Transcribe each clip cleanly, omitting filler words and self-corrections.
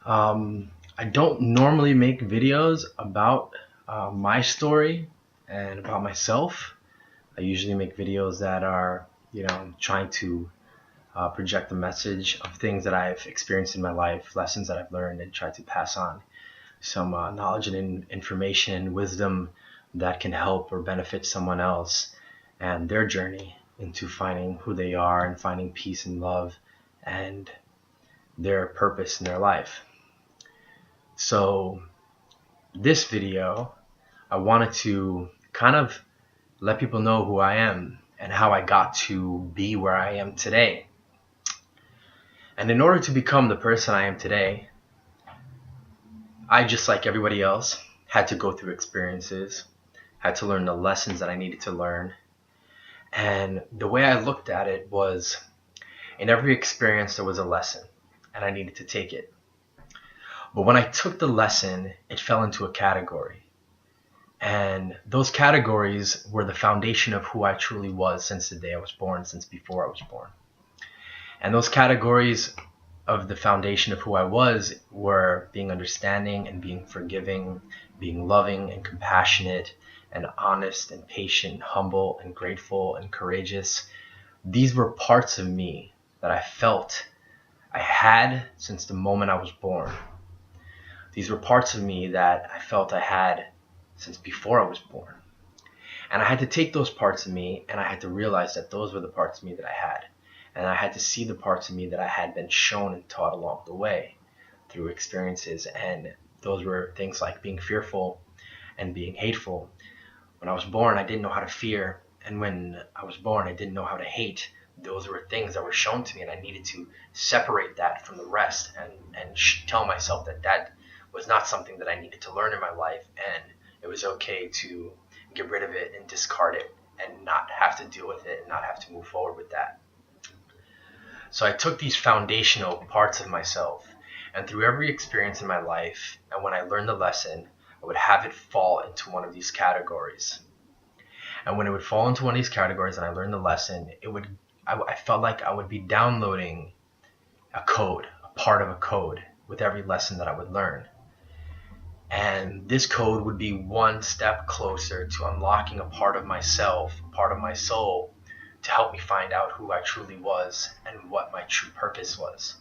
I don't normally make videos about my story and about myself. I usually make videos that are, trying to project the message of things that I've experienced in my life, lessons that I've learned, and try to pass on some knowledge and information and wisdom that can help or benefit someone else and their journey into finding who they are and finding peace and love and their purpose in their life. So this video, I wanted to kind of let people know who I am and how I got to be where I am today. And in order to become the person I am today, I, just like everybody else, had to go through experiences, had to learn the lessons that I needed to learn. And the way I looked at it was, in every experience there was a lesson, and I needed to take it. But when I took the lesson, it fell into a category. And those categories were the foundation of who I truly was since the day I was born, since before I was born. And those categories of the foundation of who I was were being understanding and being forgiving, being loving and compassionate and honest and patient, humble and grateful and courageous. These were parts of me that I felt I had since the moment I was born. These were parts of me that I felt I had since before I was born. And I had to take those parts of me and I had to realize that those were the parts of me that I had. And I had to see the parts of me that I had been shown and taught along the way through experiences. And those were things like being fearful and being hateful. When I was born, I didn't know how to fear. And when I was born, I didn't know how to hate. Those were things that were shown to me, and I needed to separate that from the rest and tell myself that that was not something that I needed to learn in my life. And it was okay to get rid of it and discard it and not have to deal with it and not have to move forward with that. So I took these foundational parts of myself, and through every experience in my life, and when I learned the lesson, I would have it fall into one of these categories. And when it would fall into one of these categories and I learned the lesson, I felt like I would be downloading a code, a part of a code with every lesson that I would learn. And this code would be one step closer to unlocking a part of myself, a part of my soul, to help me find out who I truly was and what my true purpose was.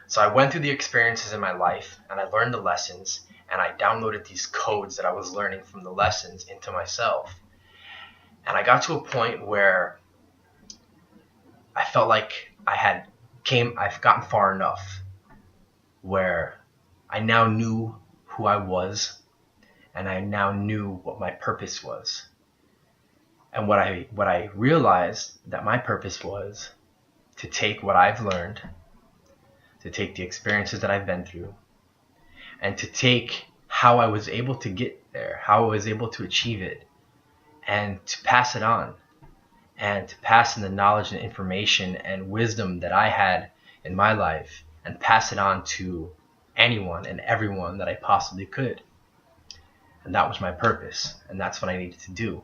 So I went through the experiences in my life and I learned the lessons, and I downloaded these codes that I was learning from the lessons into myself. And I got to a point where I felt like I've gotten far enough where I now knew who I was and I now knew what my purpose was. And what I realized that my purpose was to take what I've learned, to take the experiences that I've been through, and to take how I was able to get there, how I was able to achieve it, and to pass it on, and to pass in the knowledge and information and wisdom that I had in my life, and pass it on to anyone and everyone that I possibly could. And that was my purpose, and that's what I needed to do.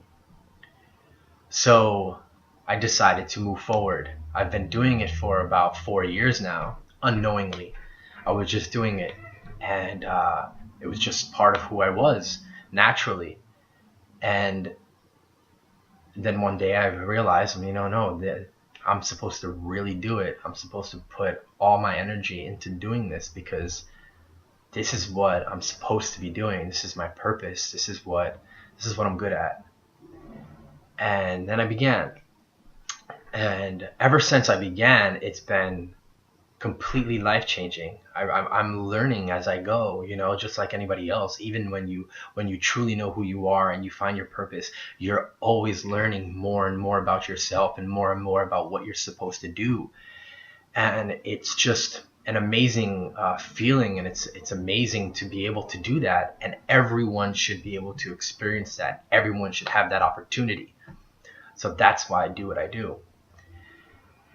So I decided to move forward. I've been doing it for about 4 years now, unknowingly. I was just doing it, and it was just part of who I was, naturally. And then one day I realized, no, that I'm supposed to really do it. I'm supposed to put all my energy into doing this because this is what I'm supposed to be doing. This is my purpose. This is what I'm good at. And then I began. And ever since I began, it's been completely life-changing. I'm learning as I go, just like anybody else. Even when you truly know who you are and you find your purpose, you're always learning more and more about yourself and more about what you're supposed to do. And it's just an amazing feeling, and it's amazing to be able to do that. And everyone should be able to experience that. Everyone should have that opportunity. So that's why I do what I do.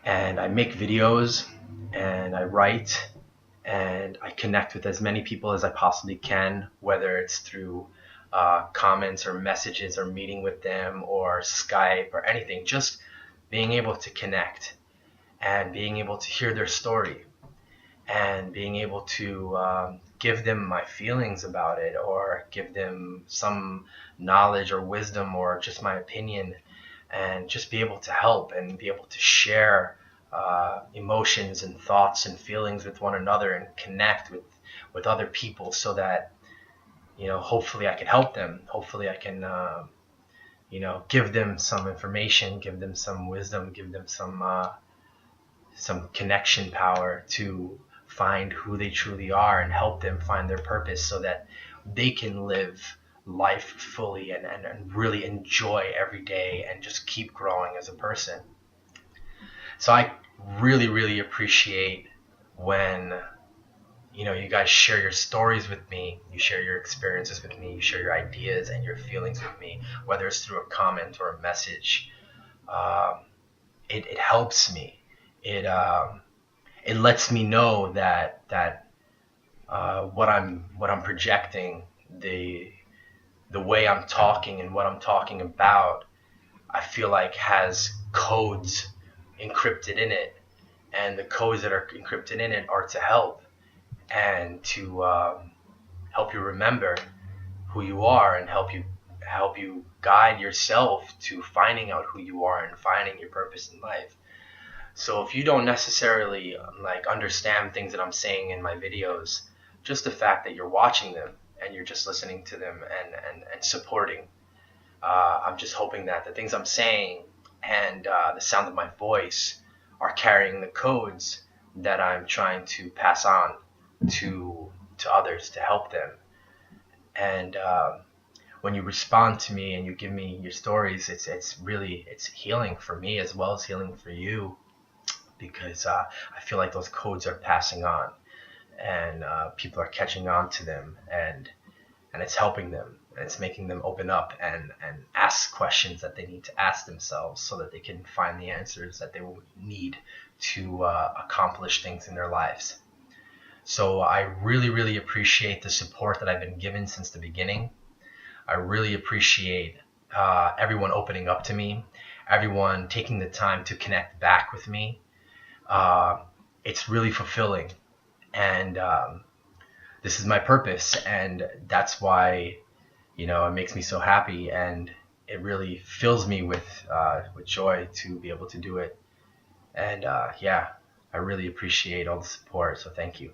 And I make videos, and I write, and I connect with as many people as I possibly can, whether it's through comments or messages or meeting with them or Skype or anything, just being able to connect and being able to hear their story and being able to give them my feelings about it, or give them some knowledge or wisdom or just my opinion, and just be able to help and be able to share emotions and thoughts and feelings with one another and connect with other people, so that hopefully I can help them. Hopefully I can give them some information, give them some wisdom, give them some connection power to find who they truly are and help them find their purpose, so that they can live life fully and really enjoy every day and just keep growing as a person. So I really, really appreciate when you guys share your stories with me, you share your experiences with me, you share your ideas and your feelings with me, whether it's through a comment or a message. Um, it helps me. It lets me know that what I'm projecting, the way I'm talking and what I'm talking about, I feel like has codes encrypted in it, and the codes that are encrypted in it are to help, and to help you remember who you are, and help you guide yourself to finding out who you are and finding your purpose in life. So if you don't necessarily like understand things that I'm saying in my videos, just the fact that you're watching them and you're just listening to them and supporting, I'm just hoping that the things I'm saying and the sound of my voice are carrying the codes that I'm trying to pass on to others to help them. And when you respond to me and you give me your stories, it's healing for me as well as healing for you, because I feel like those codes are passing on, and people are catching on to them, and it's helping them, and it's making them open up and ask questions that they need to ask themselves, so that they can find the answers that they will need to accomplish things in their lives. So I really, really appreciate the support that I've been given since the beginning. I really appreciate everyone opening up to me, everyone taking the time to connect back with me. It's really fulfilling, and this is my purpose, and that's why it makes me so happy, and it really fills me with joy to be able to do it. And yeah, I really appreciate all the support, so thank you.